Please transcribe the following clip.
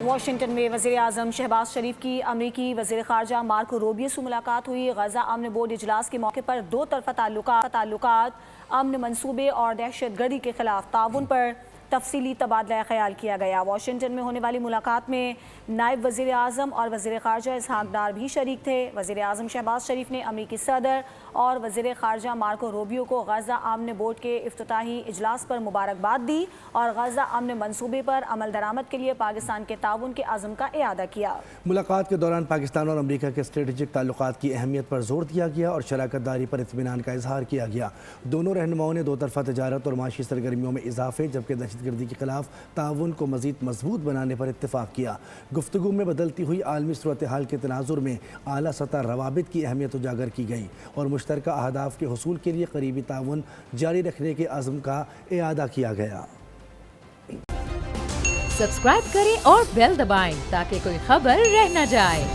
Washington میں وزیر اعظم شہباز شریف کی امریکی وزیر خارجہ مارکو روبیو سے ملاقات ہوئی۔ غزہ امن بورڈ اجلاس کے موقع پر دو طرفہ تعلقات، امن منصوبے اور دہشت گردی کے خلاف تعاون پر تفصیلی تبادلہ خیال کیا گیا۔ واشنگٹن میں ہونے والی ملاقات میں نائب وزیر اعظم اور وزیر خارجہ اسحاق ڈار بھی شریک تھے۔ وزیر اعظم شہباز شریف نے امریکی صدر اور وزیر خارجہ مارکو روبیو کو غزہ امن بورڈ کے افتتاحی اجلاس پر مبارکباد دی اور غزہ امن منصوبے پر عمل درآمد کے لیے پاکستان کے تعاون کے عزم کا اعادہ کیا۔ ملاقات کے دوران پاکستان اور امریکہ کے اسٹریٹجک تعلقات کی اہمیت پر زور دیا گیا اور شراکت داری پر اطمینان کا اظہار کیا گیا۔ دونوں رہنماؤں نے دو طرفہ تجارت اور معاشی سرگرمیوں میں اضافے جبکہ دہشت گردی کے خلاف تعاون کو مزید مضبوط بنانے پر اتفاق کیا۔ گفتگو میں بدلتی ہوئی عالمی صورتحال کے تناظر میں اعلیٰ سطح روابط کی اہمیت اجاگر کی گئی اور مشترکہ اہداف کے حصول کے لیے قریبی تعاون جاری رکھنے کے عزم کا اعادہ کیا گیا۔ سبسکرائب کریں اور بیل دبائیں تاکہ کوئی خبر رہ نہ جائے۔